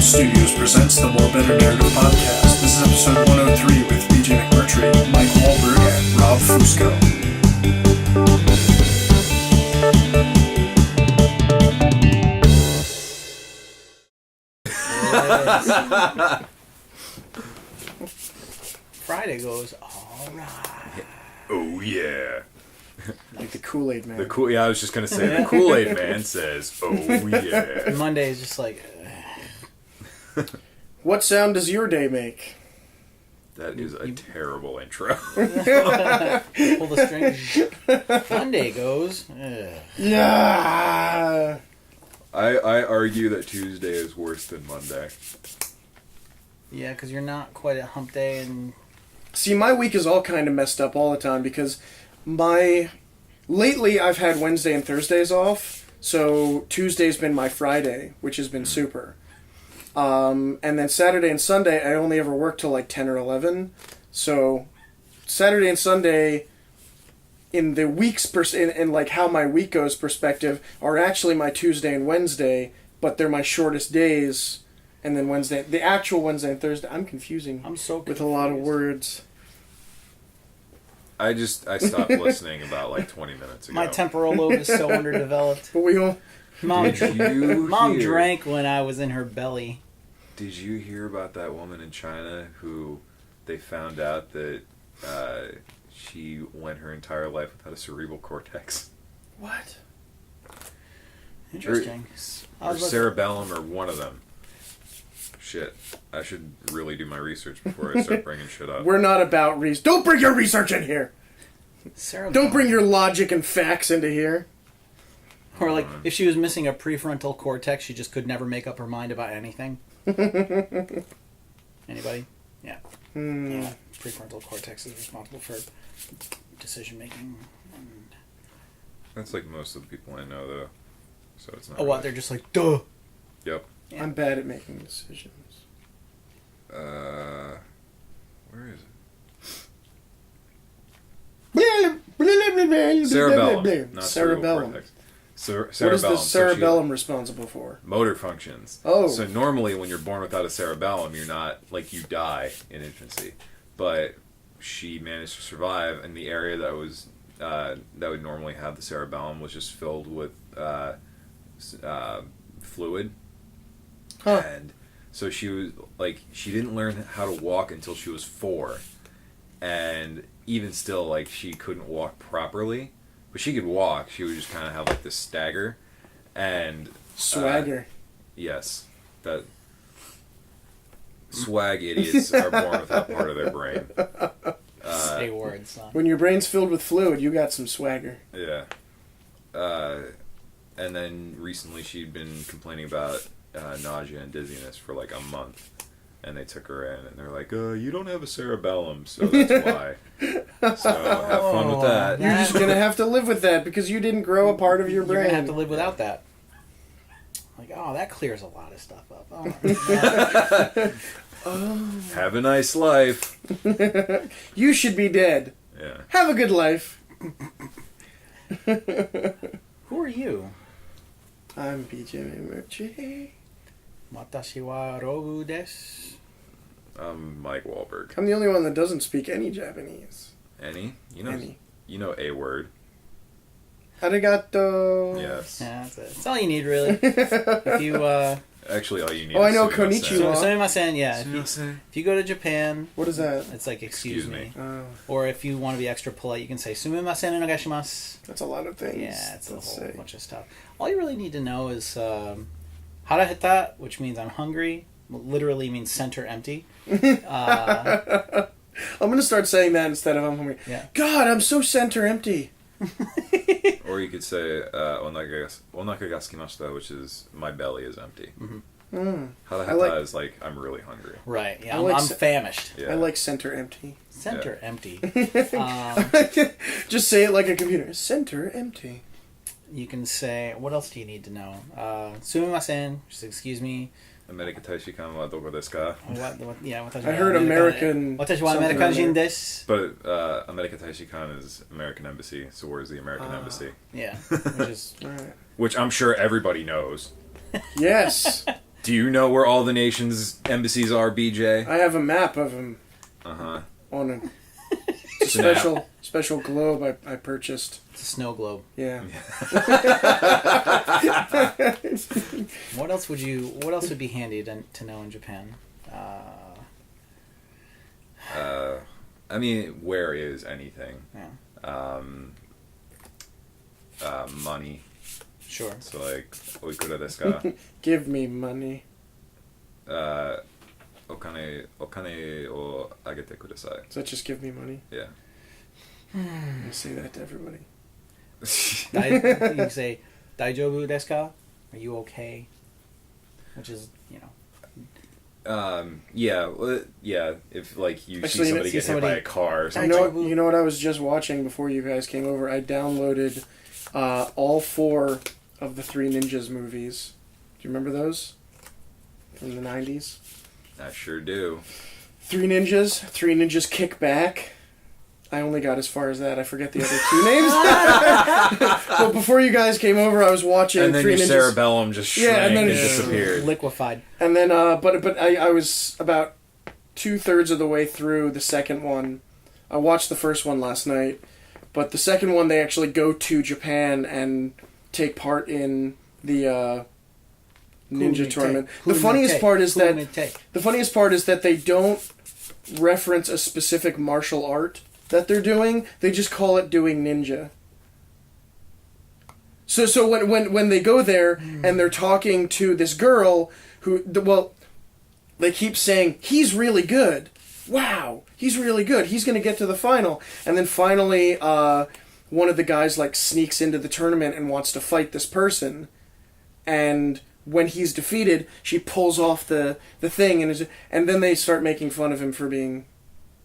Studios presents the More Better Narrative podcast. This is episode 103 with BJ McMurtry, Mike Wahlberg, and Rob Fusco. Friday goes, all right. Oh, yeah. Like the Kool-Aid Man. I was just going to say, the Kool-Aid Man says, oh, yeah. Monday is just like... What sound does your day make? That is a terrible intro. Pull the string. Monday goes... Yeah. I argue that Tuesday is worse than Monday. Yeah, because you're not quite at hump day and... See, my week is all kind of messed up all the time because lately I've had Wednesday and Thursdays off, so Tuesday's been my Friday, which has been super. And then Saturday and Sunday, I only ever work till like 10 or 11. So Saturday and Sunday, in the week's in like how my week goes perspective, are actually my Tuesday and Wednesday, but they're my shortest days. And then Wednesday, the actual Wednesday and Thursday, I'm confusing. I'm so confused. With a lot of words. I stopped listening about like 20 minutes ago. My temporal lobe is so underdeveloped. But we all... Mom drank when I was in her belly. Did you hear about that woman in China who they found out that she went her entire life without a cerebral cortex? What? Interesting. Or cerebellum, or one of them. Shit. I should really do my research before I start bringing shit up. We're not about research. Don't bring your research in here! Don't bring your logic and facts into here. Or like, if she was missing a prefrontal cortex, she just could never make up her mind about anything. Anybody? Yeah. Yeah. Prefrontal cortex is responsible for decision making. That's like most of the people I know, though. So it's not. Oh, what? They're just like, duh. Yep. Yeah. I'm bad at making decisions. Where is it? Cerebellum, not cerebellum. Cortex. Cerebellum. What is the cerebellum responsible for? Motor functions. Oh. So normally when you're born without a cerebellum, you're not, like, you die in infancy. But she managed to survive, and the area that was that would normally have the cerebellum was just filled with fluid. Huh. And so she was, like, she didn't learn how to walk until she was 4. And even still, like, she couldn't walk properly. But she could walk. She would just kind of have, like, this stagger. And... Swagger. Yes. That... Swag idiots are born with that part of their brain. Say words, son. When your brain's filled with fluid, you got some swagger. Yeah. And then recently she'd been complaining about nausea and dizziness for, like, a month. And they took her in, and they're like, you don't have a cerebellum, so that's why. So have fun with that. You're just going to have to live with that, because you didn't grow a part of your brain. You're going to have to live without that. Like, that clears a lot of stuff up. Have a nice life. You should be dead. Yeah. Have a good life. Who are you? I'm BJ McMurtry. Watashi wa Robu desu. I'm Mike Wahlberg. I'm the only one that doesn't speak any Japanese. Any? Any. You know a word. Arigato. Yes. Yeah, that's it. That's all you need, really. If you, Actually, all you need Oh, I is know sumimasen. konnichiwa. Sumimasen, yeah. Sumimasen. If you go to Japan... What is that? It's like, excuse me. Oh. Or if you want to be extra polite, you can say, sumimasen onegaishimasu. That's a lot of things. Yeah, it's a whole bunch of stuff. All you really need to know is haraheta, which means I'm hungry. Literally means center empty. I'm going to start saying that instead of I'm hungry. Yeah. God, I'm so center empty. Or you could say onaka ga sukimashita, which is my belly is empty. Mm-hmm. Haraheta is like I'm really hungry. Right, yeah, I'm famished. Yeah. I like center empty. Center empty. Just say it like a computer. Center empty. You can say, what else do you need to know? Sumimasen, just excuse me. America Taishikan wa doko desu ka? I heard American. Watashi wa American desu. But America Taishikan is American Embassy, so where's the American Embassy? Yeah, which is... Right. Which I'm sure everybody knows. Yes. Do you know where all the nations' embassies are, BJ? I have a map of them Uh-huh. on a special globe I purchased. It's a snow globe. Yeah. What else would be handy to know in Japan? I mean, where is anything? Yeah. Money. Sure. So, like, oikura desu ka? Give me money. お金をあげてください. Does that just give me money? Yeah. I say that to everybody. You can say, 大丈夫ですか? Are you okay? Which is, Yeah, if, like, you Actually, see somebody get hit by a car or something. You know what I was just watching before you guys came over? I downloaded all 4 of the Three Ninjas movies. Do you remember those? From the 90s? I sure do. Three Ninjas Kick Back. I only got as far as that. I forget the other 2 names. But before you guys came over, I was watching And then Three your Ninjas. cerebellum just shrank and then and it disappeared. liquefied. And then, but I was about 2/3 of the way through the second one. I watched the first one last night, but the second one they actually go to Japan and take part in the ninja tournament. The funniest part is that they don't reference a specific martial art that they're doing. They just call it doing ninja. So when they go there and they're talking to this girl they keep saying, he's really good. Wow, he's really good. He's going to get to the final. And then finally, one of the guys like sneaks into the tournament and wants to fight this person. And when he's defeated, she pulls off the thing and then they start making fun of him for being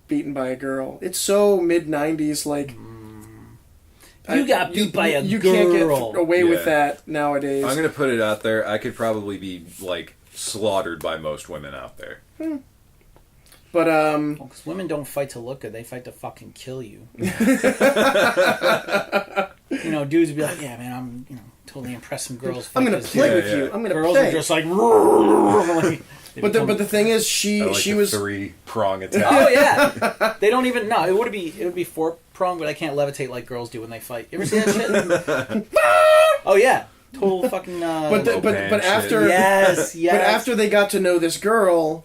beaten by a girl. It's so mid-90s, like... You got beat by a girl. You can't get away with that nowadays. I'm going to put it out there. I could probably be, like, slaughtered by most women out there. But, because women don't fight to look good. They fight to fucking kill you. Dudes would be like, yeah, man, I'm, totally impressed some girls. I'm going to play with you. I'm going to Girls play. are just like... But the thing is, she was 3-prong attack. Oh yeah, they don't even know. It would be 4-prong, but I can't levitate like girls do when they fight. You ever see that shit? Oh yeah, total fucking. But after yes. But after they got to know this girl,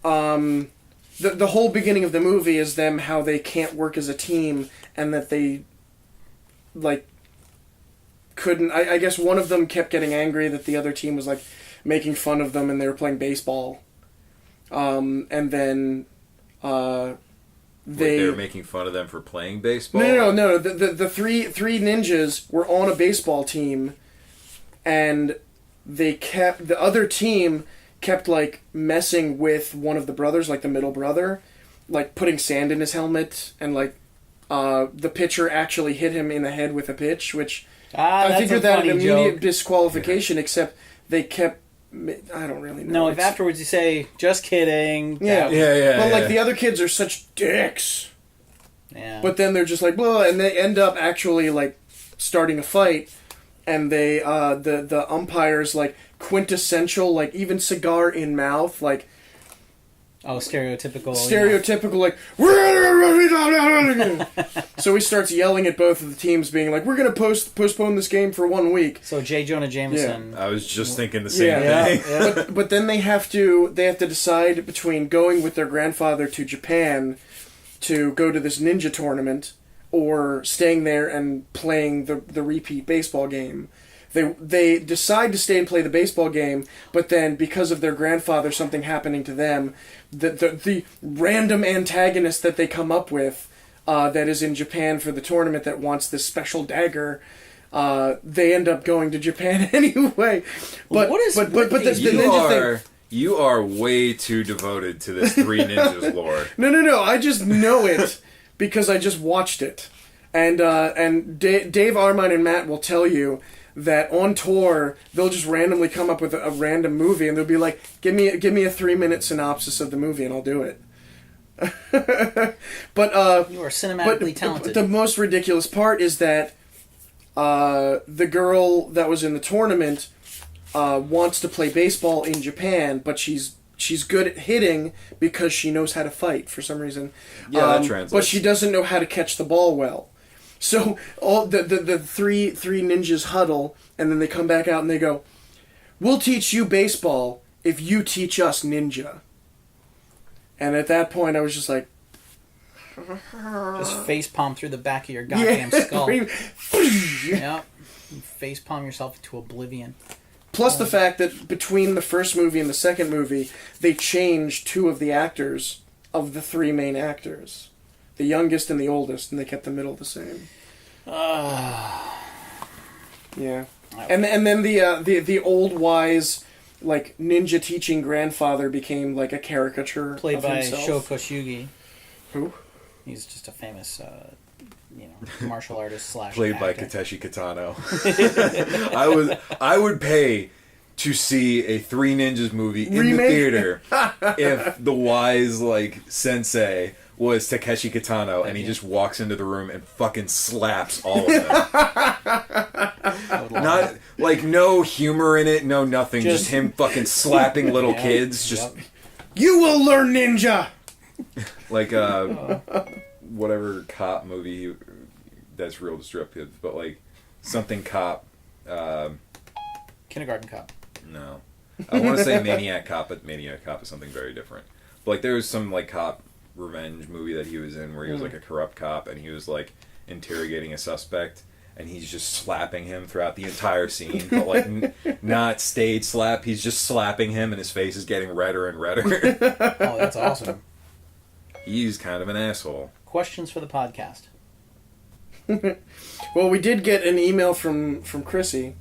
the whole beginning of the movie is them how they can't work as a team and that they like couldn't. I guess one of them kept getting angry that the other team was like making fun of them and they were playing baseball. And then they were making fun of them for playing baseball? No. The three ninjas were on a baseball team and the other team kept like messing with one of the brothers, like the middle brother, like putting sand in his helmet and like the pitcher actually hit him in the head with a pitch, which I figured that an immediate disqualification, except they kept... I don't really know. No, if afterwards you say, just kidding. Yeah. But like the other kids are such dicks. Yeah. But then they're just like, blah, and they end up actually like starting a fight, and they the umpire's like quintessential, like even cigar in mouth, like stereotypical, like so he starts yelling at both of the teams, being like, we're gonna postpone this game for 1 week. So J. Jonah Jameson. I was just thinking the same thing. Yeah. But then they have to decide between going with their grandfather to Japan to go to this ninja tournament or staying there and playing the repeat baseball game. They decide to stay and play the baseball game, but then because of their grandfather, something happening to them, the random antagonist that they come up with that is in Japan for the tournament that wants this special dagger, they end up going to Japan anyway. But the ninja thing. You are way too devoted to this Three Ninjas lore. No. I just know it because I just watched it, and Dave, Armand, and Matt will tell you that on tour they'll just randomly come up with a random movie and they'll be like, give me a 3-minute synopsis of the movie and I'll do it. But you are cinematically talented. The most ridiculous part is that the girl that was in the tournament, wants to play baseball in Japan, but she's good at hitting because she knows how to fight for some reason. Yeah, that translates. But she doesn't know how to catch the ball well. So all the three ninjas huddle, and then they come back out and they go, "We'll teach you baseball if you teach us ninja." And at that point, I was just like, Just face palm through the back of your goddamn skull. Yep. Face palm yourself into oblivion. Plus the fact that between the first movie and the second movie, they changed 2 of the actors of the 3 main actors. The youngest and the oldest, and they kept the middle the same. Yeah. And then the old wise, like, ninja teaching grandfather became like a caricature Played of by himself. Sho Kosugi. Who? He's just a famous, martial artist slash Played by actor. Takeshi Kitano. I would pay to see a Three Ninjas movie in Remake? the theater if the wise sensei was Takeshi Kitano and he just walks into the room and fucking slaps all of them. Not like no humor in it, no nothing, just him fucking slapping little kids. Just You will learn ninja. like whatever cop movie that's real disruptive, but like something cop. Kindergarten Cop. No, I want to say Maniac Cop, but Maniac Cop is something very different. But like there was some like cop revenge movie that he was in where he was like a corrupt cop and he was like interrogating a suspect and he's just slapping him throughout the entire scene, but like not stage slap. He's just slapping him and his face is getting redder and redder. Oh, that's awesome. He's kind of an asshole. Questions for the podcast. Well, we did get an email from Chrissy.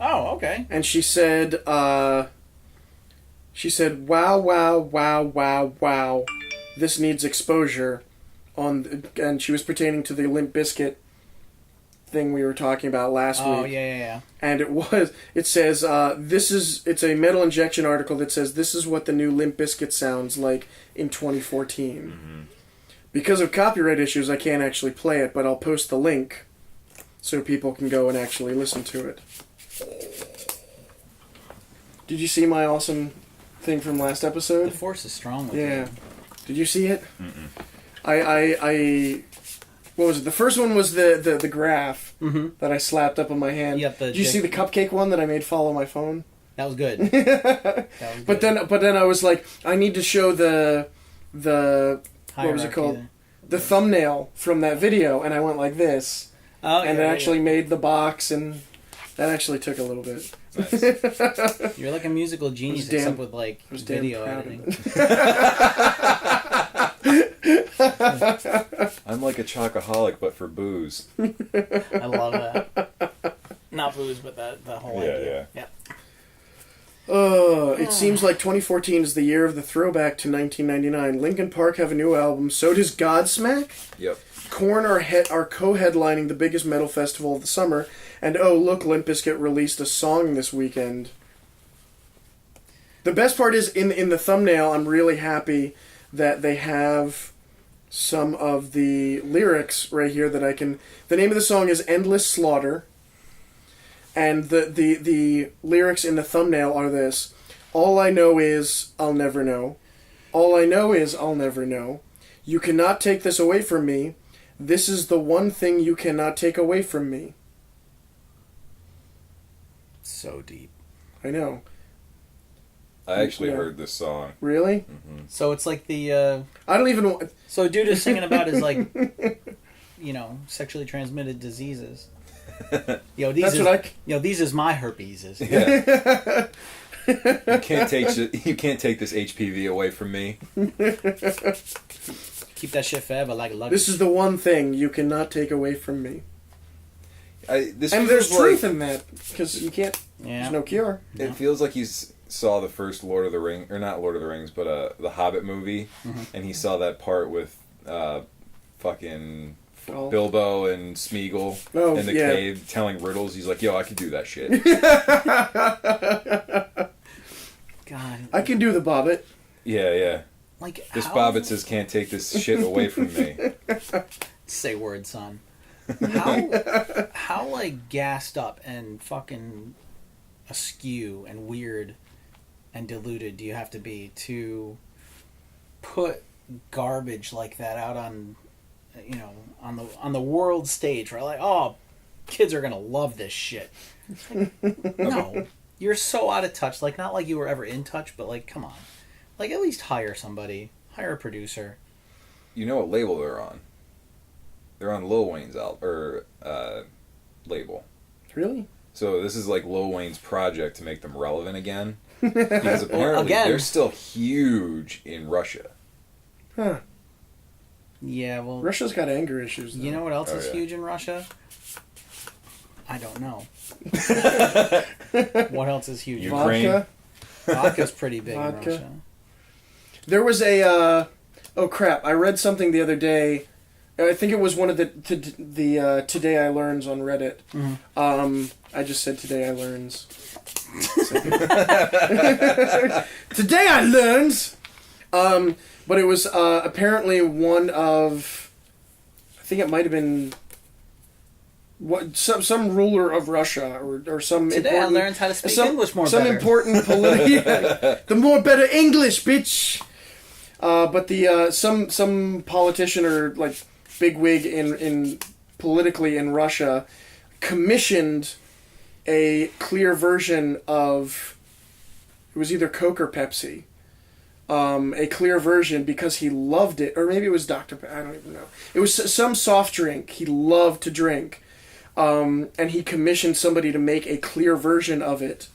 Oh, okay. And she said, wow, wow, wow, wow, wow. This needs exposure. And she was pertaining to the Limp Bizkit thing we were talking about last week. Oh, yeah. And it says, it's a Metal Injection article that says, this is what the new Limp Bizkit sounds like in 2014. Mm-hmm. Because of copyright issues, I can't actually play it, but I'll post the link so people can go and actually listen to it. Did you see my awesome thing from last episode? The force is strong with Yeah. you. Did you see it? Mm-mm. I what was it? The first one was the graph that I slapped up on my hand. Yep, Did you see the cupcake one that I made follow my phone? That was good. That was But good. then I was like, I need to show the what was it Hierarchy called? there. The thumbnail from that video, and I went like this, Oh, and it actually made the box, and that actually took a little bit. Nice. You're like a musical genius, damn- except with like I was damn video proud editing. of it. I'm like a chocoholic, but for booze. I love that. Not booze, but the whole idea. Yeah. It seems like 2014 is the year of the throwback to 1999. Linkin Park have a new album. So does Godsmack. Yep. Korn are co-headlining the biggest metal festival of the summer. And oh, look, Limp Bizkit released a song this weekend. The best part is, in the thumbnail, I'm really happy that they have some of the lyrics right here that I can... The name of the song is Endless Slaughter. And the lyrics in the thumbnail are this: all I know is I'll never know. All I know is I'll never know. You cannot take this away from me. This is the one thing you cannot take away from me. So deep. I know. I actually Yeah. heard this song. Really? So it's like the. I don't even want... So dude is singing about his like, sexually transmitted diseases. That's These is my herpes. Yeah. You can't take this HPV away from me. Keep that shit forever like a luggage. This is the one thing you cannot take away from me. This And feels there's truth like, in that, because you can't... Yeah. There's no cure. it feels like you saw the first Lord of the Rings, or not Lord of the Rings, but the Hobbit movie, and he saw that part with fucking Oh. Bilbo and Smeagol in the cave telling riddles. He's like, yo, I could do that shit. God. I can do the Bobbit. Yeah. Like This how- Bobbit says can't take this shit away from me. Say word, son. How like gassed up and fucking askew and weird and diluted do you have to be to put garbage like that out on, you know, on the world stage, where like, oh, kids are gonna love this shit. Like, no, you're so out of touch. Like, not like you were ever in touch, but like, come on, like at least hire somebody, hire a producer. You know what label they're on? They're on Lil Wayne's label. Really? So this is like Lil Wayne's project to make them relevant again. Because apparently again, they're still huge in Russia. Huh. Yeah, well, Russia's got anger issues, though. you know what else Oh, is yeah. huge in Russia? I don't know. What else is huge? Ukraine. Vodka? Vodka's pretty big Vodka. in Russia. There was a... oh, crap. I read something the other day. I think it was one of the Today I Learns on Reddit. Mm-hmm. I just said Today I Learns. Today I Learns! But it was apparently one of... I think it might have been... some ruler of Russia or some Today important... I learned how to speak English more some better. important political... the more better English, bitch! But the some politician or like bigwig in politically in Russia commissioned a clear version of, it was either Coke or Pepsi, a clear version because he loved it, or maybe it was Dr. I don't even know. It was some soft drink he loved to drink, and he commissioned somebody to make a clear version of it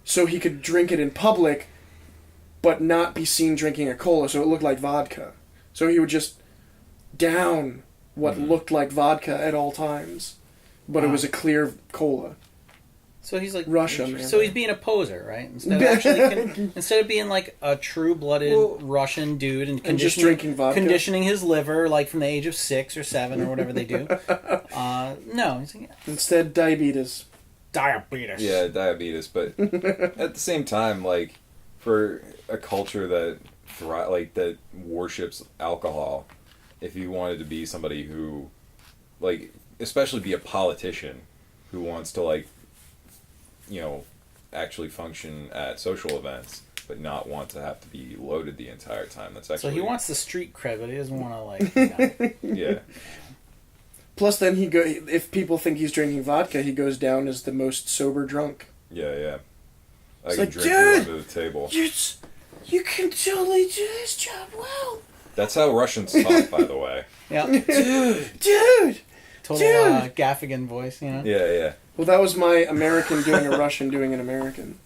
so he could drink it in public but not be seen drinking a cola, so it looked like vodka. So he would just down what looked like vodka at all times, but it was a clear cola. So he's like Russia, man. So he's being a poser, right? Instead of being like a true-blooded Russian dude and just drinking vodka? conditioning his liver like from the age of 6 or 7 or whatever they do. No, he's like, Instead, diabetes. diabetes. Yeah, diabetes. But at the same time, like, for a culture that that worships alcohol, if you wanted to be somebody who, like, especially be a politician who wants to, like, you know, actually function at social events, but not want to have to be loaded the entire time. That's actually... So he wants the street cred, but he doesn't want to, like, you know. Yeah. Plus, then if people think he's drinking vodka, he goes down as the most sober drunk. Yeah, yeah. I It's can like, drink you dude, under the table. You can totally do this job well. That's how Russians talk, by the way. Yeah. Dude! Total Dude! Gaffigan voice, you know? Yeah, yeah. Well, that was my American doing a Russian doing an American.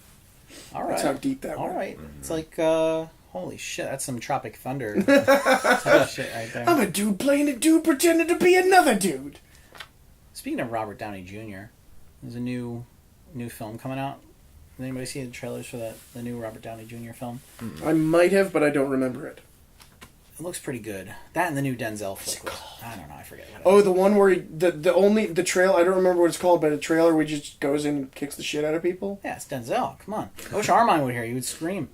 All right. That's how deep that All went. right. It's like, holy shit, that's some Tropic Thunder type of shit right there. I'm a dude playing a dude pretending to be another dude. Speaking of Robert Downey Jr., there's a new film coming out. Did anybody see the trailers for the new Robert Downey Jr. film? I might have, but I don't remember it. It looks pretty good. That and the new Denzel flick. I don't know. I forget. Oh, the one where the trail, I don't remember what it's called, but a trailer where he just goes in and kicks the shit out of people. Yeah, it's Denzel. Come on. I wish Armine would hear you. He would scream.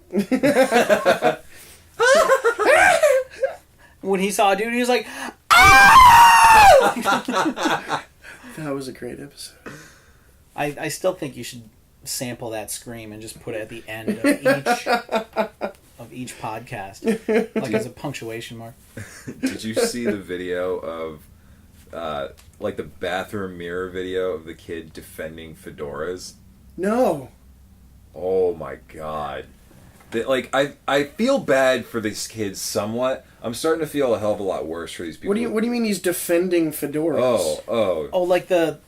When he saw a dude, he was like, "Ah!" That was a great episode. I still think you should sample that scream and just put it at the end of each podcast, like as a punctuation mark. Did you see the video of, like, the bathroom mirror video of the kid defending fedoras? No. Oh my god. Like, I feel bad for these kids somewhat. I'm starting to feel a hell of a lot worse for these people. What do you mean he's defending fedoras? Oh, like the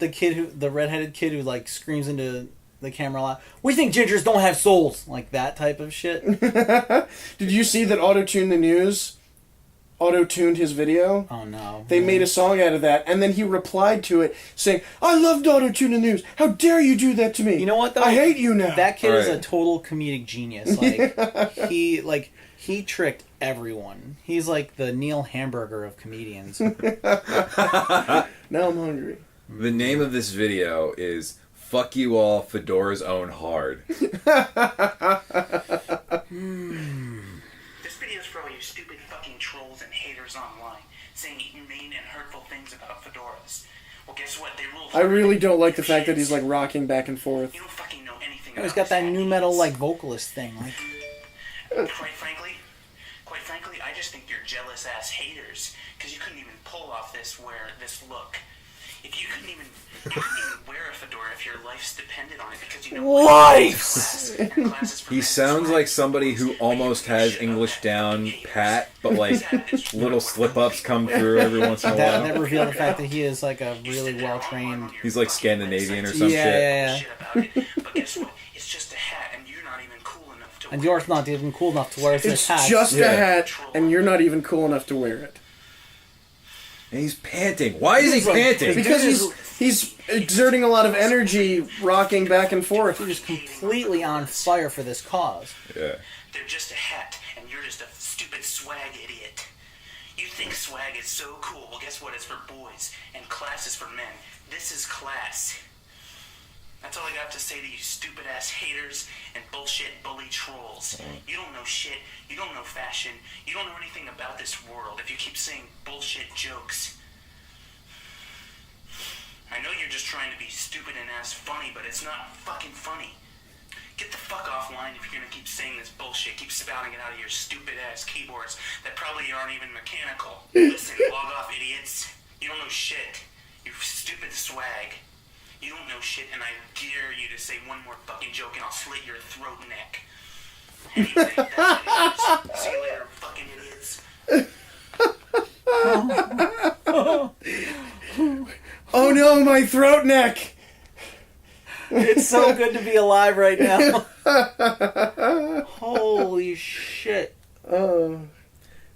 redheaded kid who like screams into the camera a lot. We think gingers don't have souls, like that type of shit. Did you see that Auto-Tune the News auto-tuned his video? Oh no. They made a song out of that, and then he replied to it saying, "I loved Auto-Tune the News. How dare you do that to me? You know what though? I hate you now." That kid is a Right. total comedic genius. Like he tricked everyone. He's like the Neil Hamburger of comedians. Now I'm hungry. The name of this video is "Fuck You All, Fedoras Own Hard." This video is for all you stupid fucking trolls and haters online, saying mean and hurtful things about fedoras. Well, guess what? They rule. I really don't like the fact that he's like rocking back and forth. You don't fucking know anything He's got that new metal like vocalist thing. Like, Quite frankly, I just think you're jealous ass haters because you couldn't even pull off this look. If you couldn't even wear a fedora if your life's depended on it because you know He sounds like somebody who almost has English down pat, but like little slip-ups come through every once in a while. that revealed the fact that he is like a really well-trained... He's like Scandinavian or some shit. Yeah. But guess what? It's just a hat and you're not even cool enough to And wear you're not even cool enough to wear this It's hat. just a hat, and you're not even cool enough to wear it. And he's panting. Why is he panting? Because he's exerting a lot of energy, rocking back and forth. You're just completely on fire for this cause. Yeah. They're just a hat, and you're just a stupid swag idiot. You think swag is so cool. Well, guess what? It's for boys, and class is for men. This is class. That's all I got to say to you stupid-ass haters and bullshit bully trolls. You don't know shit. You don't know fashion. You don't know anything about this world if you keep saying bullshit jokes. I know you're just trying to be stupid and ass funny, but it's not fucking funny. Get the fuck offline if you're gonna keep saying this bullshit. Keep spouting it out of your stupid-ass keyboards that probably aren't even mechanical. Listen, log off, idiots. You don't know shit. You stupid swag. You don't know shit, and I dare you to say one more fucking joke and I'll slit your throat neck. Anyway, that's it. See you later, fucking idiots. Oh no, my throat neck! It's so good to be alive right now. Holy shit.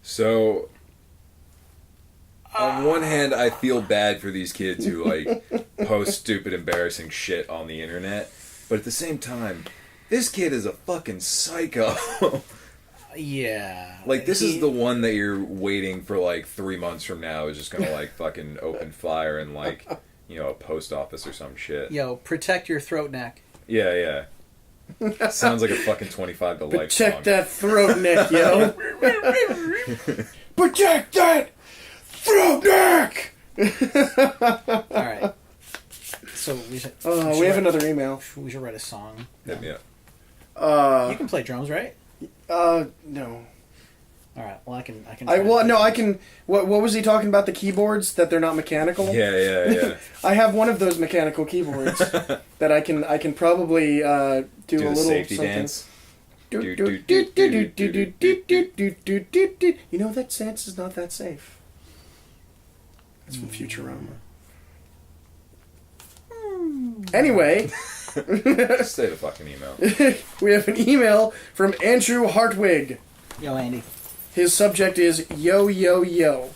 So, on one hand, I feel bad for these kids who, like, post stupid, embarrassing shit on the internet. But at the same time, this kid is a fucking psycho. Yeah. Like, this is the one that you're waiting for, like, 3 months from now is just gonna, like, fucking open fire in, like, you know, a post office or some shit. Yo, protect your throat neck. Yeah. Sounds like a fucking 25 to life song. Protect that throat neck, yo. Protect that throat neck! Alright. So we should... we have another email. We should write a song. Hit me up. You can play drums, right? No. Alright, well I can I can... What was he talking about, the keyboards, that they're not mechanical? Yeah. I have one of those mechanical keyboards that I can probably do a little safety something. dance. You know that dance is not that safe. That's from Futurama. Anyway, Say the fucking email. we have an email from Andrew Hartwig. Yo, Andy. His subject is yo yo yo.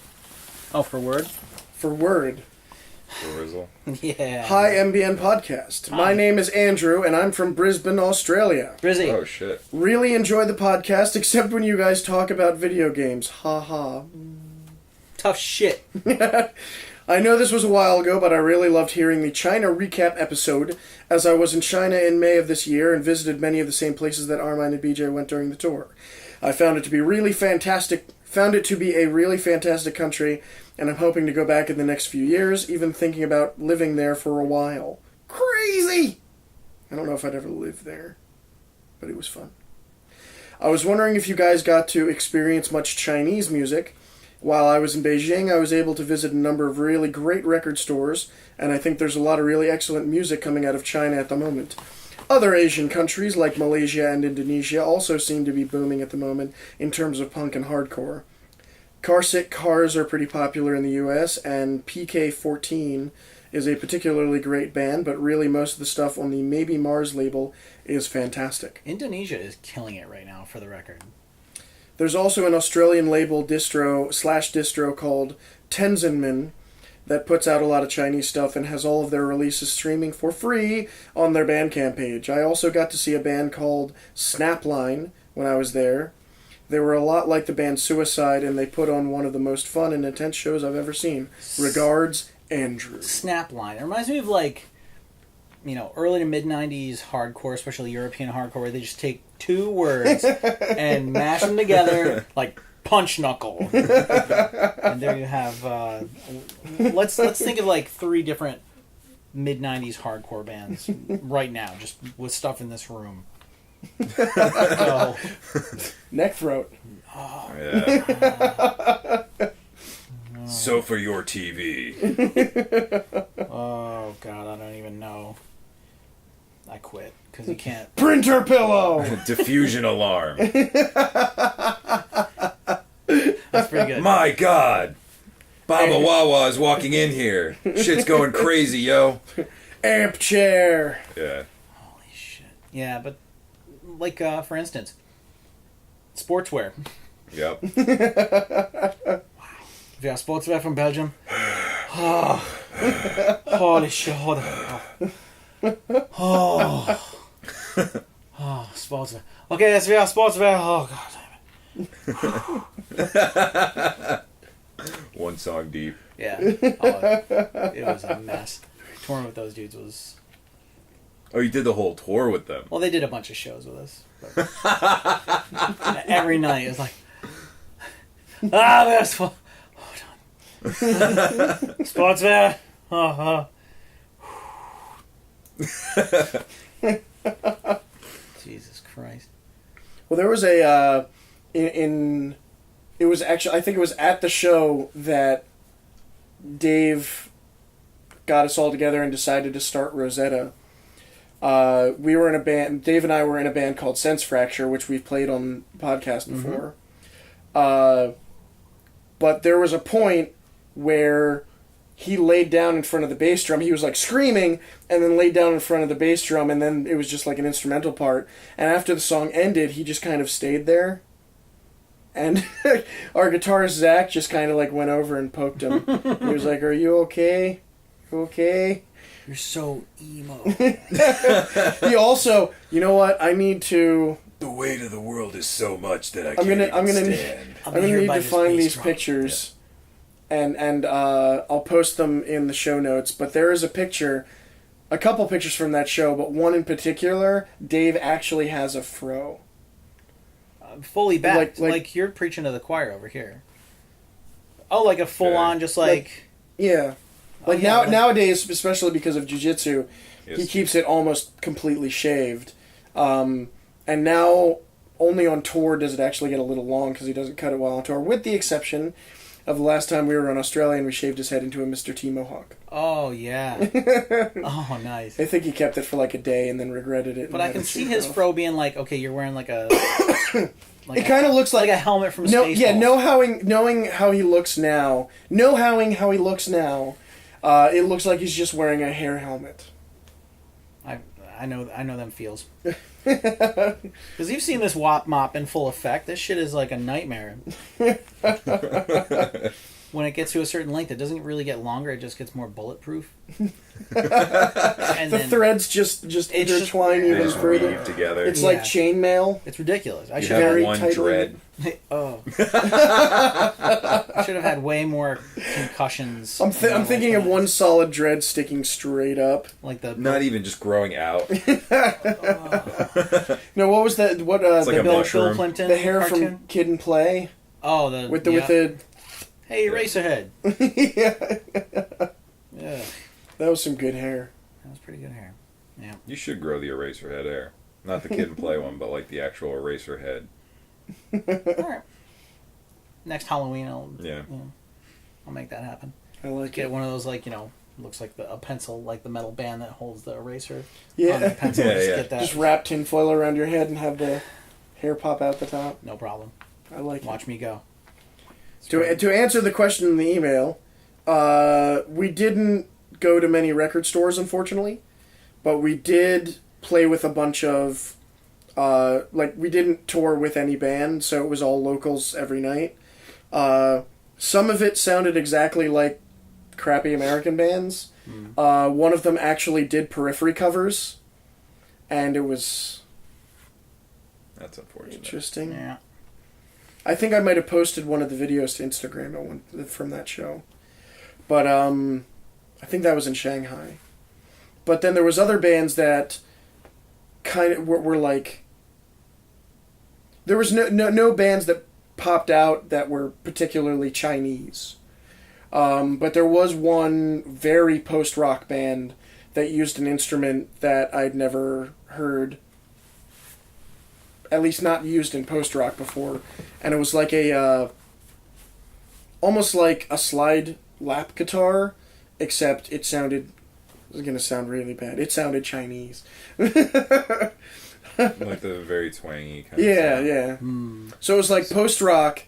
Oh, for word? For word. Rizzle. Yeah. Hi MBN Podcast. My name is Andrew and I'm from Brisbane, Australia. Brizzy. Oh shit. Really enjoy the podcast except when you guys talk about video games. Ha ha. Tough shit. I know this was a while ago, but I really loved hearing the China recap episode, as I was in China in May of this year and visited many of the same places that Armine and BJ went during the tour. I found it to be a really fantastic country, and I'm hoping to go back in the next few years, even thinking about living there for a while. Crazy! I don't know if I'd ever live there, but it was fun. I was wondering if you guys got to experience much Chinese music. While I was in Beijing, I was able to visit a number of really great record stores, and I think there's a lot of really excellent music coming out of China at the moment. Other Asian countries, like Malaysia and Indonesia, also seem to be booming at the moment in terms of punk and hardcore. Carsick Cars are pretty popular in the US, and PK14 is a particularly great band, but really most of the stuff on the Maybe Mars label is fantastic. Indonesia is killing it right now, for the record. There's also an Australian label distro called Tenzinmin that puts out a lot of Chinese stuff and has all of their releases streaming for free on their Bandcamp page. I also got to see a band called Snapline when I was there. They were a lot like the band Suicide, and they put on one of the most fun and intense shows I've ever seen. Regards, Andrew. Snapline. It reminds me of, like, you know, early to mid-90s hardcore, especially European hardcore, where they just take two words and mash them together like punch knuckle. And there you have, let's think of like three different mid-90s hardcore bands right now, just with stuff in this room. So, Neck throat. Yeah. So for your TV. oh, God, I don't even know. I quit, because you can't... Printer pillow! Diffusion alarm. That's pretty good. My God. Baba Wawa is walking in here. Shit's going crazy, yo. Amp chair. Yeah. Holy shit. Yeah, but, like, for instance, sportswear. Yep. If you have sportswear from Belgium, oh, holy shit, hold on. Oh, sportswear. Okay, yes, we have sportswear. Oh, God damn it. One song deep. Yeah. It was a mess. Touring with those dudes was... Oh, you did the whole tour with them? Well, they did a bunch of shows with us. But every night, it was like... we have hold on. Sportswear. Jesus Christ. Well, there was a it was actually, I think it was at the show that Dave got us all together and decided to start Rosetta. We were in a band. Dave and I were in a band called Sense Fracture, which we've played on the podcast before. But there was a point where he laid down in front of the bass drum. He was like screaming and then laid down in front of the bass drum, and then it was just like an instrumental part. And after the song ended, he just kind of stayed there. And our guitarist Zach just kind of like went over and poked him. He was like, "Are you okay? You okay?" You're so emo. Oh, He also, you know what? I need to. The weight of the world is so much that I'm gonna need to find these pictures, and I'll post them in the show notes. But there is a couple pictures from that show, but one in particular, Dave actually has a fro. Fully backed, Like- like you're preaching to the choir over here. Oh, like a full-on, just like... Yeah, like yeah, nowadays, especially because of jiu-jitsu, he Yes. keeps it almost completely shaved. And now, only on tour does it actually get a little long because he doesn't cut it while on tour, with the exception of the last time we were in Australia and we shaved his head into a Mr. T Mohawk. Oh, yeah. Oh, nice. I think he kept it for like a day and then regretted it. But I can see his fro being like, okay, you're wearing like a... It kind of looks like a helmet from no, Spaceballs. yeah. Knowing how he looks now, it looks like he's just wearing a hair helmet. I know them feels. Because you've seen this wop mop in full effect. This shit is like a nightmare. When it gets to a certain length, it doesn't really get longer. It just gets more bulletproof. And The threads just intertwine They even just further. weave together. It's like chainmail. It's ridiculous. I you should have very one tightly- dread. Oh. I should have had way more concussions. I'm thinking of one solid dread sticking straight up. Like the Not even just growing out. No, what was that? What like the a Bill mushroom. Plimpton the hair cartoon? from Kid and Play Oh, the with the Hey, Eraserhead. yeah. Yeah, That was some good hair. that was pretty good hair. Yeah. You should grow the eraser head hair. Not the Kid and Play one, but like the actual eraser head. All right. Next Halloween, I'll make that happen. I like Get it. one of those, like, looks like a pencil, like the metal band that holds the eraser on the Yeah, pencil. Yeah, Just yeah. get that. just wrap tinfoil around your head and have the hair pop out the top. No problem. I like Watch me go. it. To answer the question in the email, we didn't go to many record stores, unfortunately, but we did play with a bunch of. We didn't tour with any band, so it was all locals every night. Some of it sounded exactly like crappy American bands. One of them actually did Periphery covers, and it was That's unfortunate. interesting. Yeah. I think I might have posted one of the videos to Instagram from that show. But I think that was in Shanghai. But then there was other bands that kind of were like... There was no bands that popped out that were particularly Chinese. But there was one very post-rock band that used an instrument that I'd never heard, at least not used in post-rock before. And it was like almost like a slide lap guitar, except it sounded, this is going to sound really bad, it sounded Chinese. Like the very twangy kind of sound. Yeah. So it was like post-rock,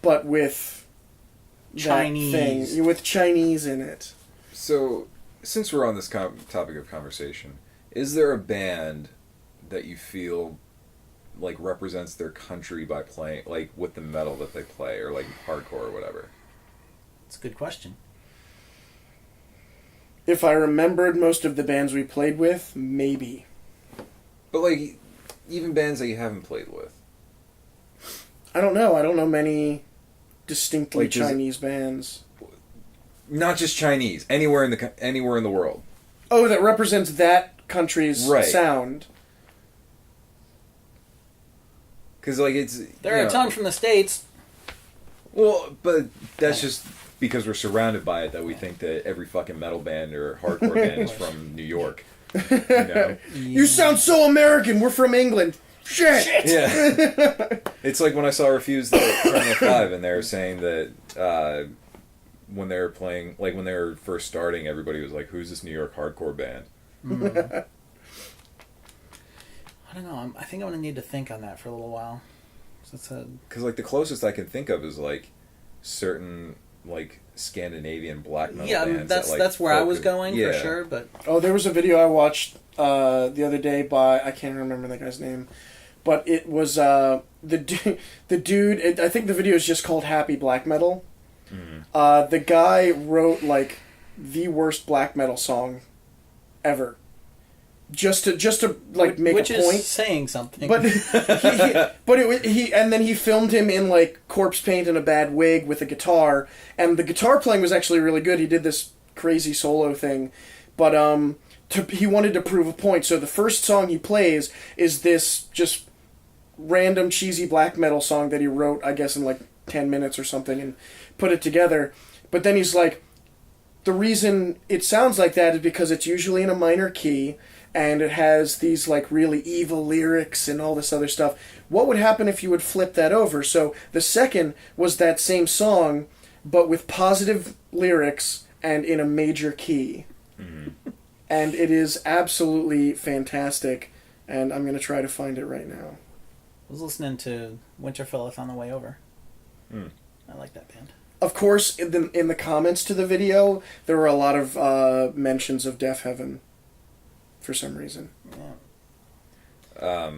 but with Chinese. that thing, with Chinese in it. So, since we're on this topic of conversation, is there a band that you feel like represents their country by playing, like, with the metal that they play, or like hardcore or whatever? It's a good question. If I remembered most of the bands we played with, maybe. But like, even bands that you haven't played with. I don't know. I don't know many distinctly Like, does it- Chinese bands. Not just Chinese, anywhere in the world. Oh, that represents that country's Right. sound. Because like it's There are a ton from the States. Well, but that's just because we're surrounded by it that we think that every fucking metal band or hardcore band is from New York. You know? You sound so American. We're from England. Shit. Yeah. It's like when I saw Refuse the Terminal 5 and they were saying that when they were playing, like when they were first starting, everybody was like, who's this New York hardcore band? I don't know. I think I'm going to need to think on that for a little while. Because like the closest I can think of is like certain like Scandinavian black metal yeah, bands. that's where I was going for sure. But Oh, there was a video I watched the other day by, I can't remember the guy's name, but it was the dude. I think the video is just called Happy Black Metal. Mm-hmm. The guy wrote like the worst black metal song ever. Just to like make which a point. is saying something. But he and then he filmed him in like corpse paint and a bad wig with a guitar, and the guitar playing was actually really good. He did this crazy solo thing, but he wanted to prove a point. So the first song he plays is this just random cheesy black metal song that he wrote, I guess, in like 10 minutes or something, and put it together. But then he's like, the reason it sounds like that is because it's usually in a minor key, and it has these like really evil lyrics and all this other stuff. What would happen if you would flip that over? So the second was that same song, but with positive lyrics and in a major key. Mm-hmm. And it is absolutely fantastic, and I'm going to try to find it right now. I was listening to Winterfelleth on the way over. Mm. I like that band. Of course, in the comments to the video, there were a lot of mentions of Deaf Heaven. For some reason. Yeah.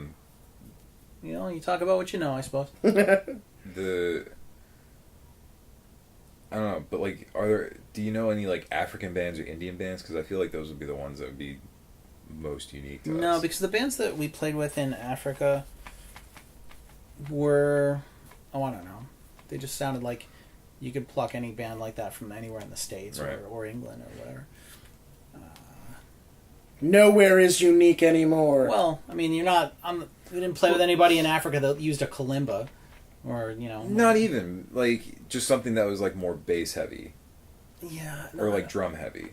You know, you talk about what you know, I suppose. I don't know, but like, do you know any like African bands or Indian bands? Because I feel like those would be the ones that would be most unique to us. No, because the bands that we played with in Africa were, I don't know, they just sounded like you could pluck any band like that from anywhere in the States Right. or England or whatever. Nowhere is unique anymore. Well, I mean, we didn't play with anybody in Africa that used a kalimba, or Not even like just something that was like more bass heavy. Yeah. Or like drum heavy.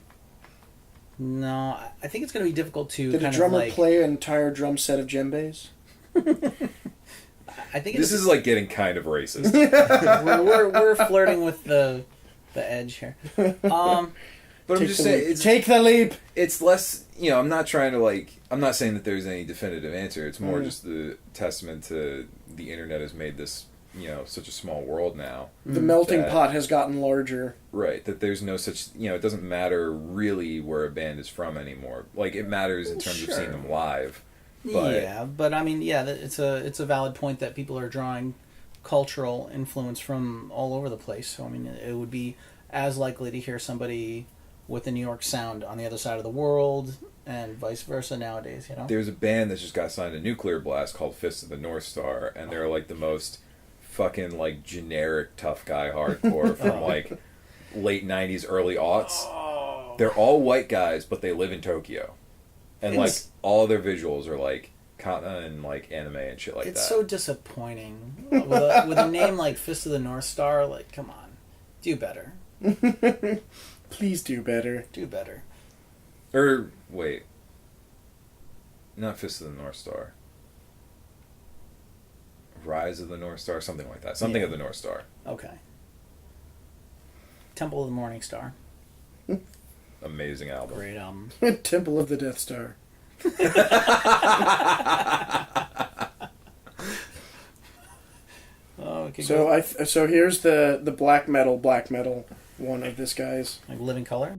No, I think it's going to be difficult to. Did a drummer play an entire drum set of djembes? I think this is like getting kind of racist. we're flirting with the edge here. But I'm just saying, take the leap. It's less. I'm not trying to like. I'm not saying that there's any definitive answer. It's more just the testament to the internet has made this, such a small world now. The melting pot has gotten larger. Right. That there's no such. It doesn't matter really where a band is from anymore. Like it matters in terms of seeing them live. But, yeah, but I mean, yeah, it's a valid point that people are drawing cultural influence from all over the place. So I mean, it would be as likely to hear somebody with the New York sound on the other side of the world, and vice versa nowadays, There's a band that just got signed to Nuclear Blast called Fist of the North Star, and they're like the most fucking like generic tough guy hardcore from like late 90s, early aughts. Oh. They're all white guys, but they live in Tokyo. And like all their visuals are like katana and like anime and shit like that. It's so disappointing. With a name like Fist of the North Star, like, come on. Do better. Please do better. Do better. Or, wait. Not Fist of the North Star. Rise of the North Star? Something like that. Something of the North Star. Okay. Temple of the Morning Star. Amazing album. Great album. Temple of the Death Star. Oh, okay. So here's the black metal one of this guy's. Like Living Color?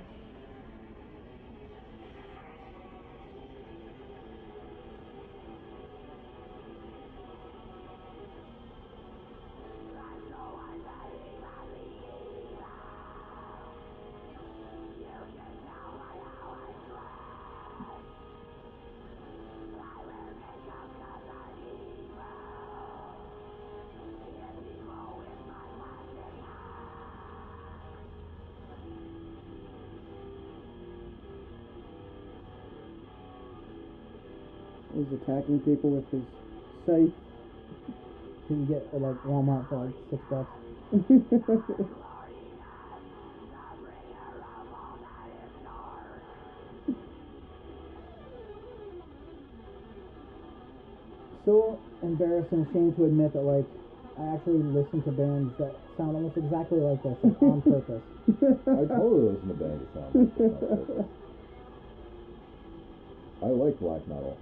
He's attacking people with his scythe. You can get at like Walmart for like $6. So embarrassed and ashamed to admit that like I actually listen to bands that sound almost exactly like this, like on purpose. I totally listen to bands that sound like this on purpose. I like black metal.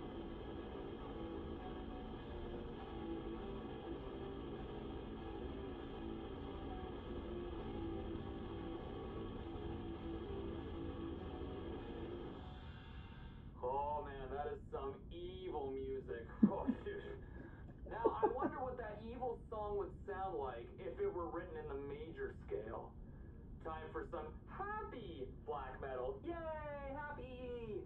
Oh man, that is some evil music. Oh, dude. Now, I wonder what that evil song would sound like if it were written in the major scale. Time for some happy black metal. Yay, happy!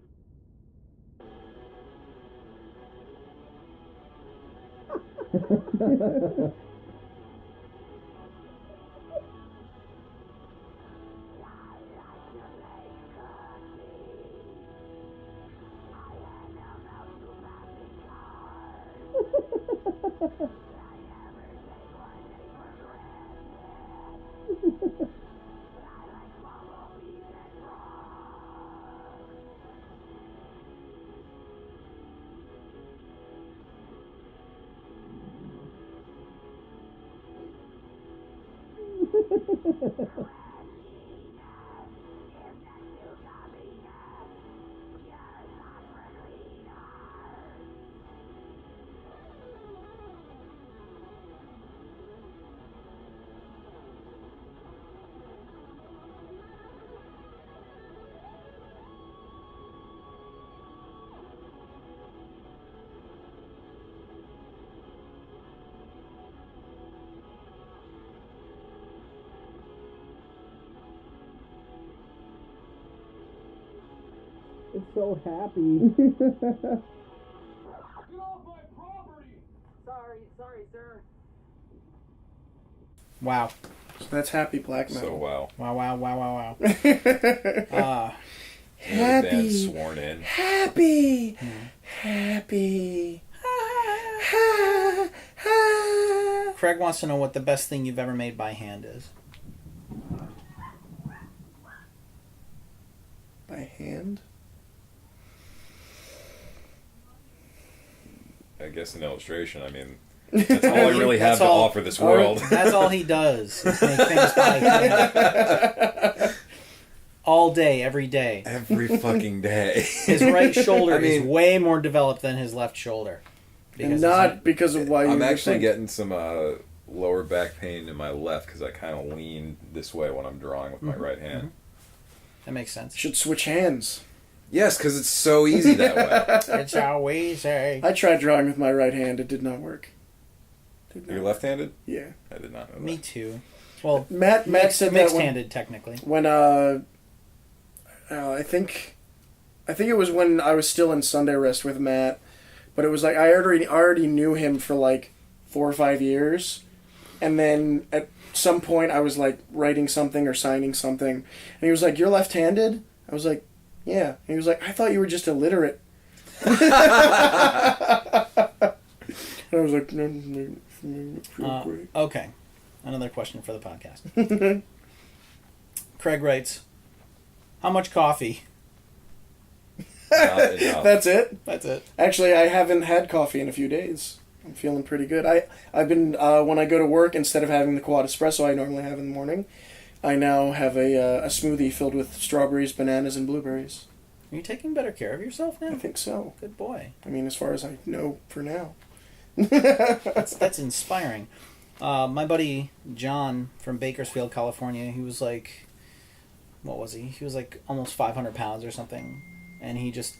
It's so happy. Get off my property! Sorry, sir. Wow. So that's happy black metal. So, wow. Wow. Another band Happy. sworn in. Happy. Happy. Craig wants to know what the best thing you've ever made by hand is. By hand? I guess an illustration. I mean, that's all I really have That's to all- offer this world. That's all he does. Is make things by hand. All day, every day. Every fucking day. His right shoulder I mean- is way more developed than his left shoulder. And not because of why I'm you actually think. getting some lower back pain in my left because I kind of lean this way when I'm drawing with my right hand. That makes sense. Should switch hands. Yes, because it's so easy that way. It's how easy. I tried drawing with my right hand. It did not work. You're left-handed? Yeah. I did not know that. Me too. Well, Matt said that when, mixed-handed technically. when I think it was when I was still in Sunday Rest with Matt, but it was like I already knew him for like 4 or 5 years, and then at some point I was like writing something or signing something, and he was like, "You're left-handed?" I was like, "Yeah." And he was like, "I thought you were just illiterate." And I was like, "No, great." Okay. Another question for the podcast. Craig writes, how much coffee Not enough. That's it. That's it. Actually, I haven't had coffee in a few days. I'm feeling pretty good. I've been when I go to work, instead of having the quad espresso I normally have in the morning, I now have a smoothie filled with strawberries, bananas, and blueberries. Are you taking better care of yourself now? I think so. Good boy. I mean, as far as I know for now. That's inspiring. My buddy John from Bakersfield, California, he was like, what was he? He was like almost 500 pounds or something. And he just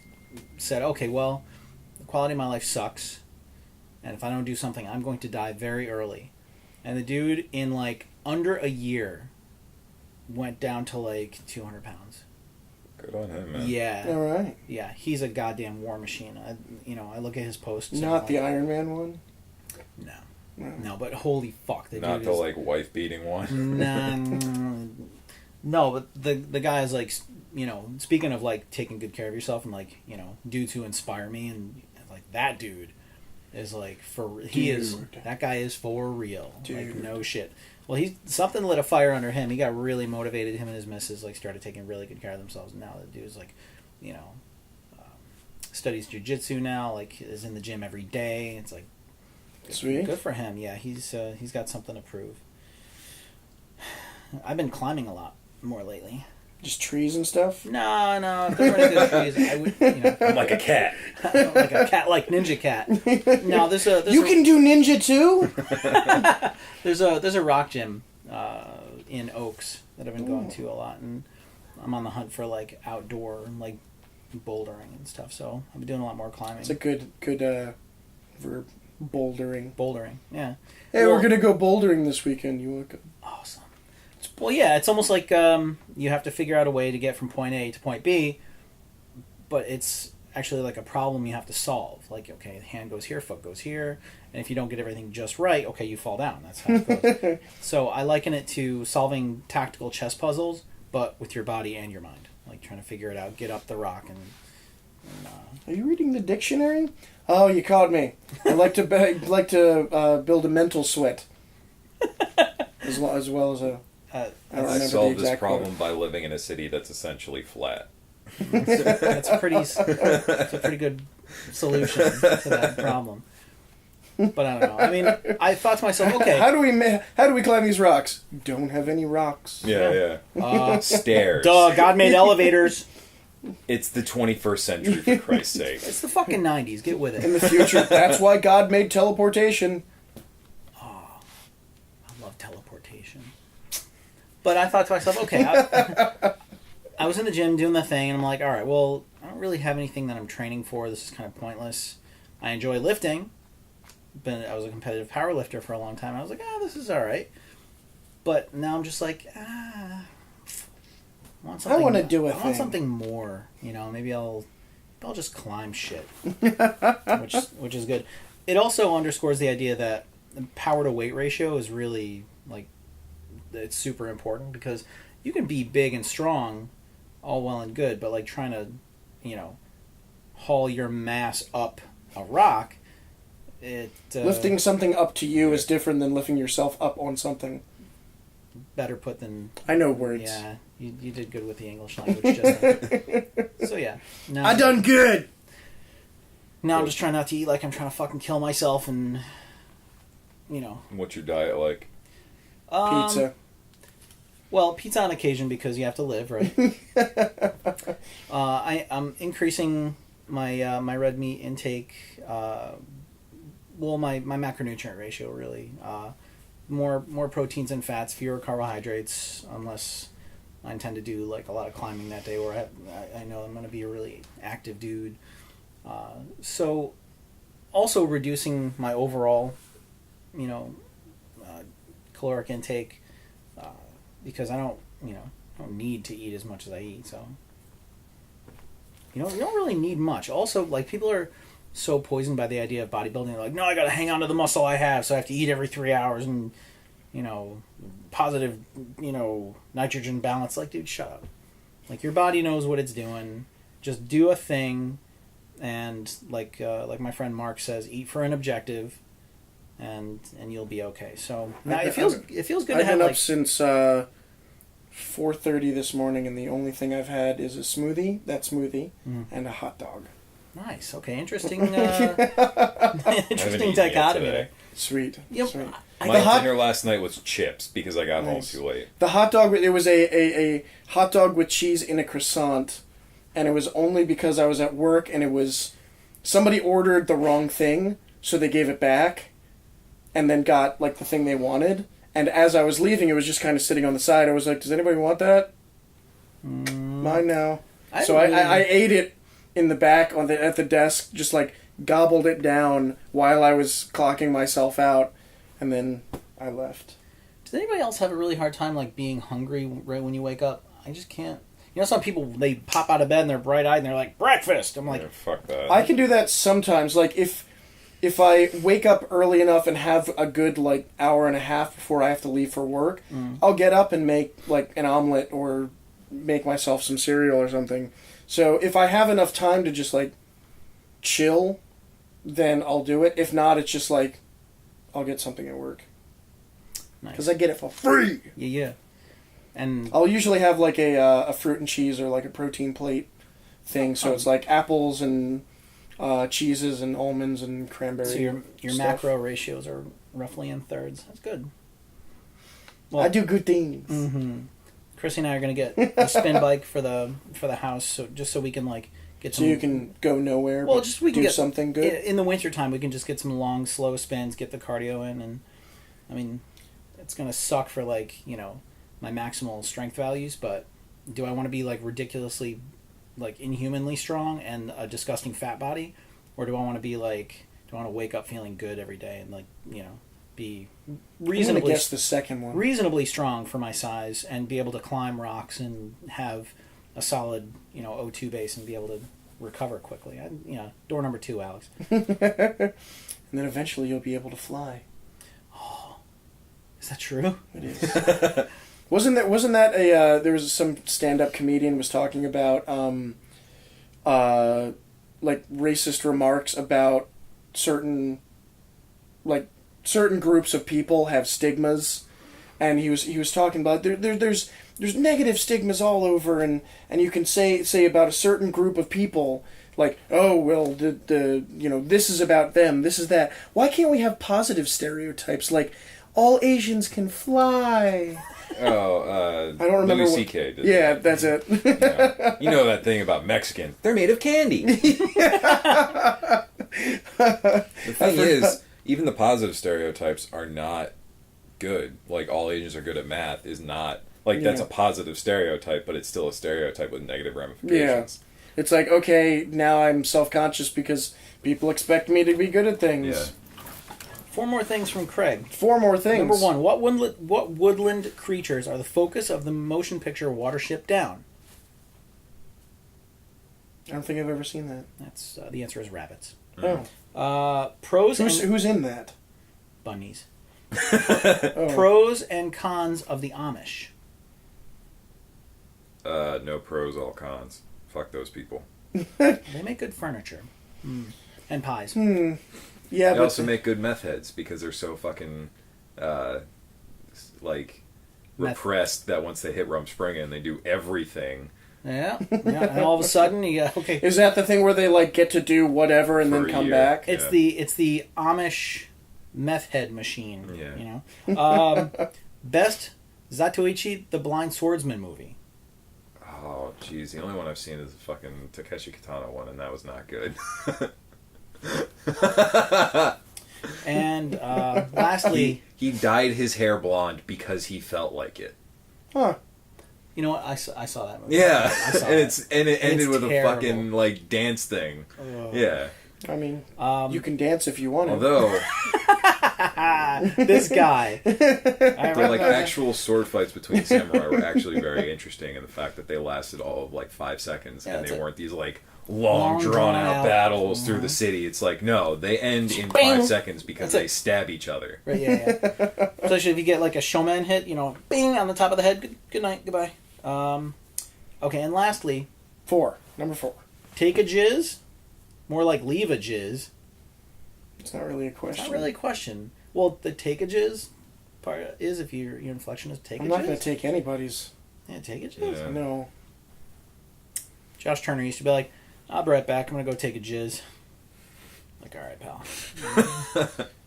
said, okay, well, the quality of my life sucks. And if I don't do something, I'm going to die very early. And the dude, in like under a year, went down to like 200 pounds. Good on him, man. Yeah. All right. Yeah, he's a goddamn war machine. I look at his posts. Not the Iron Man one? No, but holy fuck, the Not dude the is, like wife beating one. No, but the guy is like, speaking of like taking good care of yourself and like, dudes who inspire me, and like that dude is like that guy is for real. Dude. Like no shit. Well, something lit a fire under him. He got really motivated. Him and his missus like started taking really good care of themselves. And now the dude's like, studies jujitsu now. Like is in the gym every day. It's like Sweet. good for him. Yeah, he's got something to prove. I've been climbing a lot more lately. Just trees and stuff? No. If there were any good trees, I would. I'm like a cat. Like a cat, like Ninja Cat. No, You can do ninja too? There's a rock gym in Oaks that I've been going to a lot, and I'm on the hunt for like outdoor like bouldering and stuff. So I've been doing a lot more climbing. It's a good verb. Bouldering. Bouldering, yeah. Hey, we're gonna go bouldering this weekend. You look awesome. Well, yeah, it's almost like you have to figure out a way to get from point A to point B, but it's actually like a problem you have to solve. Like, okay, the hand goes here, foot goes here, and if you don't get everything just right, okay, you fall down. That's how it goes. So I liken it to solving tactical chess puzzles, but with your body and your mind. Like trying to figure it out, get up the rock, and Are you reading the dictionary? Oh, you caught me. I like to build a mental sweat, as well as a. I don't I remember solved the this exact problem quote. by living in a city that's essentially flat. that's a pretty good solution to that problem. But I don't know. I mean, I thought to myself, okay, How do we climb these rocks? Don't have any rocks. Yeah. Stairs. duh, God made elevators. It's the 21st century, for Christ's sake. It's the fucking 90s. Get with In it. the future, that's why God made teleportation. I love teleportation. But I thought to myself, okay, I was in the gym doing the thing, and I'm like, all right, well, I don't really have anything that I'm training for. This is kind of pointless. I enjoy lifting. I was a competitive power lifter for a long time. I was like, this is all right. But now I'm just like, I want something. I want to do a I thing. want something more. Maybe I'll just climb shit, which is good. It also underscores the idea that the power to weight ratio is really like it's super important, because you can be big and strong, all well and good, but like trying to, haul your mass up a rock, Lifting something up to you is different than lifting yourself up on something. better put than I know words. Yeah, you did good with the English language. Just so yeah, now, I done good. Now I'm just trying not to eat like I'm trying to fucking kill myself, and What's your diet like? Pizza. Well, pizza on occasion because you have to live, right? I'm increasing my red meat intake. My macronutrient ratio really. More proteins and fats, fewer carbohydrates, unless I intend to do like a lot of climbing that day, where I know I'm going to be a really active dude. So, also reducing my overall, caloric intake, because I don't need to eat as much as I eat. So, you don't really need much. Also, like, people are so poisoned by the idea of bodybuilding. They're like, no, I got to hang on to the muscle I have, so I have to eat every 3 hours and, positive, nitrogen balance. Like, dude, shut up. Like, your body knows what it's doing. Just do a thing, and like my friend Mark says, eat for an objective, and you'll be okay. So now it feels good to I've have been up like since 4:30 this morning, and the only thing I've had is a smoothie, and a hot dog. Nice. Okay. Interesting. Interesting eaten yet dichotomy today. there. Sweet. Yep. Sweet. My dinner last night was chips because I got home Nice. too late. The hot dog, it was a hot dog with cheese in a croissant, and it was only because I was at work, and it was, somebody ordered the wrong thing, so they gave it back, and then got, like, the thing they wanted, and as I was leaving, it was just kind of sitting on the side. I was like, does anybody want that? Mine now. So I ate it in the back at the desk, just, like, gobbled it down while I was clocking myself out, and then I left. Does anybody else have a really hard time like being hungry right when you wake up? I just can't. You know, some people, they pop out of bed and they're bright-eyed and they're like, breakfast! I'm like, Yeah, fuck that. I can do that sometimes. Like, if I wake up early enough and have a good, like, hour and a half before I have to leave for work, I'll get up and make, like, an omelet or make myself some cereal or something. So if I have enough time to just, like, chill, then I'll do it. If not, it's just, like, I'll get something at work. Because I get it for free! Yeah. And I'll usually have, like, a fruit and cheese or, like, a protein plate thing. So it's, like, apples and cheeses and almonds and cranberry. so your stuff. macro ratios are roughly in thirds. That's good. Well, I do good things. Mm-hmm. Chrissy and I are going to get a spin bike for the house, so just so we can, like, get So some... you can go nowhere, Well, but just we can do get something good. in the wintertime. We can just get some long, slow spins, get the cardio in, and I mean, it's gonna suck for like my maximal strength values. But do I want to be like ridiculously, like inhumanly strong and a disgusting fat body, or do I want to be like do I want to wake up feeling good every day and like be I'm reasonably gonna guess the second one. reasonably strong for my size and be able to climb rocks and have a solid O2 base and be able to recover quickly. Door number 2, Alex. And then eventually you'll be able to fly. Oh, is that true? It is. Wasn't that a there was some stand-up comedian was talking about like racist remarks about certain groups of people have stigmas, and he was talking about there's negative stigmas all over, and you can say about a certain group of people, like, oh well, the this is about them, this is that. Why can't we have positive stereotypes like all Asians can fly? Oh, I don't remember. Louis C.K. did Yeah, that. that's it. Yeah. You know that thing about Mexicans? They're made of candy. The thing is, even the positive stereotypes are not good. Like, all Asians are good at math is not... Like, that's a positive stereotype, but it's still a stereotype with negative ramifications. Yeah. It's like, okay, now I'm self-conscious because people expect me to be good at things. Yeah. 4 more things from Craig. 4 more things. Number 1, what woodland creatures are the focus of the motion picture Watership Down? I don't think I've ever seen that. That's the answer is rabbits. Oh. Pros Who's in that? bunnies. Oh. Pros and cons of the Amish. No pros, all cons. Fuck those people. They make good furniture. And pies. Yeah, They but also make good meth heads because they're so fucking, repressed that once they hit Rumspringa, they do everything. Yeah. And all of a sudden, okay. is that the thing where they like get to do whatever and For then a come year. back? It's the Amish meth head machine. Yeah. Best Zatoichi the Blind Swordsman movie. Oh, jeez. The only one I've seen is the fucking Takeshi Kitano one, and that was not good. And lastly, he dyed his hair blonde because he felt like it. Huh. you know what? I saw that movie. Yeah, I saw and that. it ended It's with terrible. a fucking like dance thing. Yeah. I mean, you can dance if you want to. Although This guy. the like actual sword fights between samurai were actually very interesting, and the fact that they lasted all of like 5 seconds, Yeah, and that's they it. weren't these like long drawn out battles through the city. It's like, no, they end in 5 seconds because That's it. they stab each other. Right, yeah. Especially if you get like a showman hit, bing on the top of the head. Good night, goodbye. Okay, and lastly, Number 4. take a jizz, more like leave a jizz. It's not really a It's question. not really a question. Well, the take a jizz part is if your inflection is take I'm a not jizz. going to take anybody's. Yeah, take a jizz. Yeah. No. Josh Turner used to be like, I'll be right back. I'm going to go take a jizz. Like, all right, pal.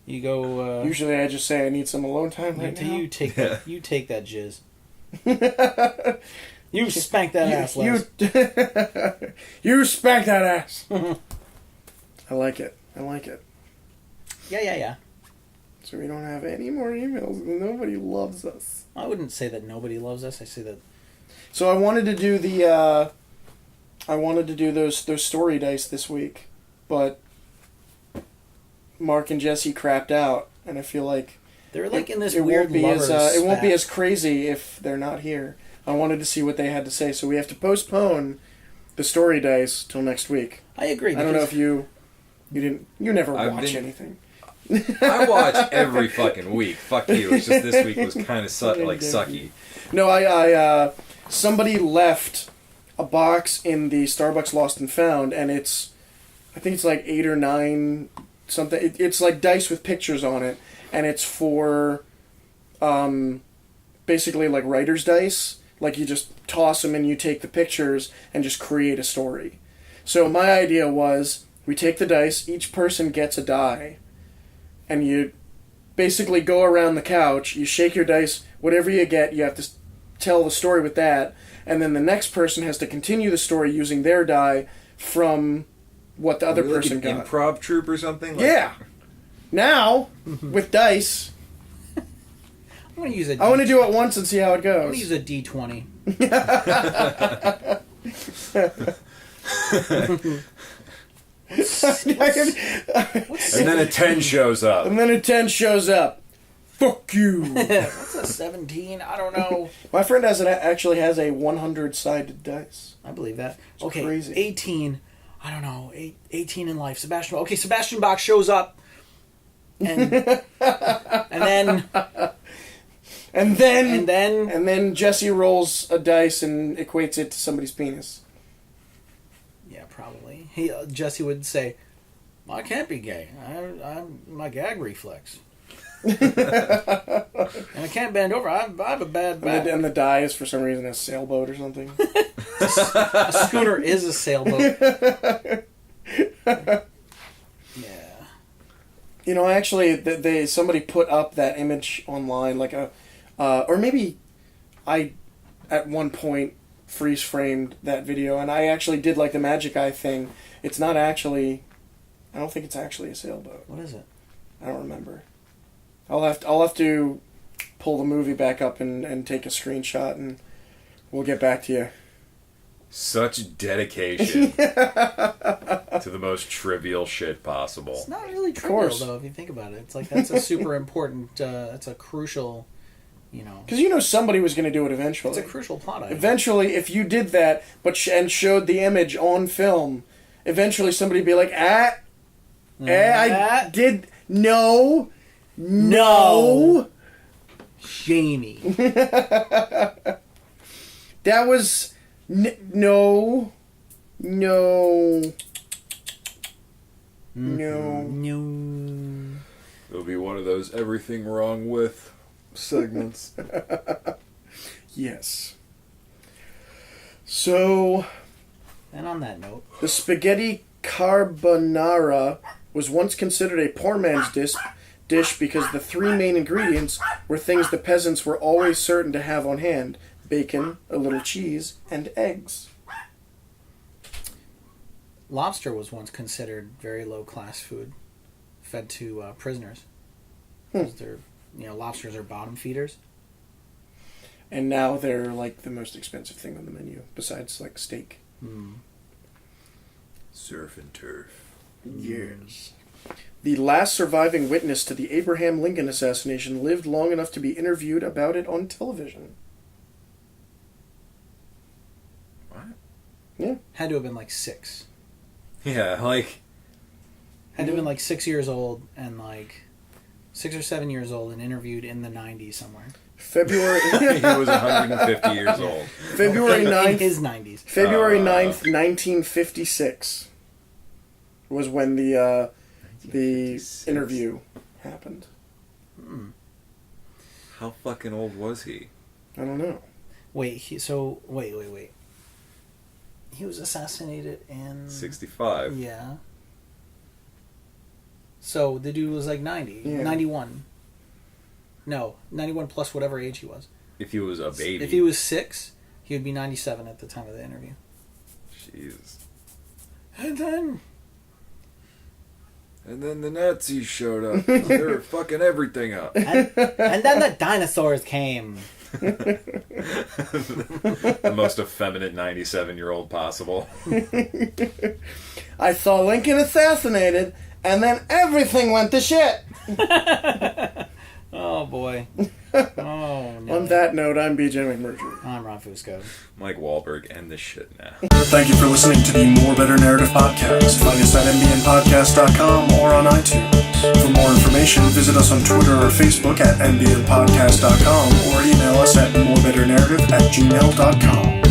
You go... Usually I just say I need some alone time right now. You take that jizz. You spank that ass, Les. You spank that ass. I like it. Yeah. So we don't have any more emails. Nobody loves us. I wouldn't say that nobody loves us. I say that... So I wanted to do the... I wanted to do those story dice this week, but Mark and Jesse crapped out, and I feel like They're like in this it weird won't be lovers it won't be spat. as crazy if they're not here. I wanted to see what they had to say, so we have to postpone the story dice till next week. I agree. I don't know because if you never I've watch been- anything. I watch every fucking week. Fuck you. It's just this week was kind of sucky. No, I somebody left a box in the Starbucks Lost and Found, and I think it's like 8 or 9 something. It's like dice with pictures on it, and it's for, basically like writer's dice. Like you just toss them and you take the pictures and just create a story. So my idea was we take the dice, each person gets a die, and you basically go around the couch, you shake your dice, whatever you get, you have to tell the story with that, and then the next person has to continue the story using their die from what the other Like person an got. improv troupe or something? Like, Yeah. Now, with dice, I'm going to use a I want to do it once and see how it I'm going to goes. use a D20. And then a 10 shows up. And then a 10 shows up. Fuck you. What's a 17? I don't know. My friend actually has a 100-sided dice. I believe that. Okay, crazy. 18. I don't know. 18 in life. Sebastian Bach shows up. And And then then Jesse rolls a dice and equates it to somebody's penis. yeah, probably. Jesse would say, "I can't be gay. I'm my gag reflex, and I can't bend over. I have a bad back. And the die is for some reason a sailboat or something. A schooner is a sailboat." Yeah. You know, actually, somebody put up that image online, like or maybe I, at one point, freeze framed that video, and I actually did like the magic eye thing. It's not actually, I don't think it's actually a sailboat. What is it? I don't remember. I'll have to pull the movie back up and take a screenshot, and we'll get back to you. Such dedication to the most trivial shit possible. It's not really trivial, course. though, if you think about it. It's like, that's a super important, that's a crucial, Because somebody was going to do it eventually. it's a crucial plot item. Eventually, if you did that, and showed the image on film, eventually somebody would be like, I did, no. Jamie. That was, no. It'll be one of those everything wrong with segments. Yes. So, And on that note, the spaghetti carbonara was once considered a poor man's dish because the 3 main ingredients were things the peasants were always certain to have on hand: bacon, a little cheese, and eggs. lobster was once considered very low-class food, fed to prisoners. Because lobsters are bottom feeders. And now they're like the most expensive thing on the menu, besides like steak. Surf and turf. Yes. The last surviving witness to the Abraham Lincoln assassination lived long enough to be interviewed about it on television. What? Yeah. Had to have been like 6. Yeah, like... Had to have been like 6 years old and like 6 or 7 years old and interviewed in the 90s somewhere. February he was 150 years old. February In 9th, his 90s. February 9th, 1956 was when the 1956. interview happened. How fucking old was he? I don't know. Wait. Wait. He was assassinated in 65. Yeah. So the dude was like 90, Yeah. 91. No, 91 plus whatever age he was. If he was a baby. If he was 6, he would be 97 at the time of the interview. Jeez. And then the Nazis showed up. They were fucking everything up. and then the dinosaurs came. The most effeminate 97-year-old possible. I saw Lincoln assassinated, and then everything went to shit. Oh boy. Oh no. On that note, I'm BJ McMurtry. I'm Ron Fusco. Mike Wahlberg, end this shit now. Thank you for listening to the More Better Narrative podcast. Find us at mbnpodcast.com or on iTunes. For more information, visit us on Twitter or Facebook at mbnpodcast.com or email us at morebetternarrative@gmail.com.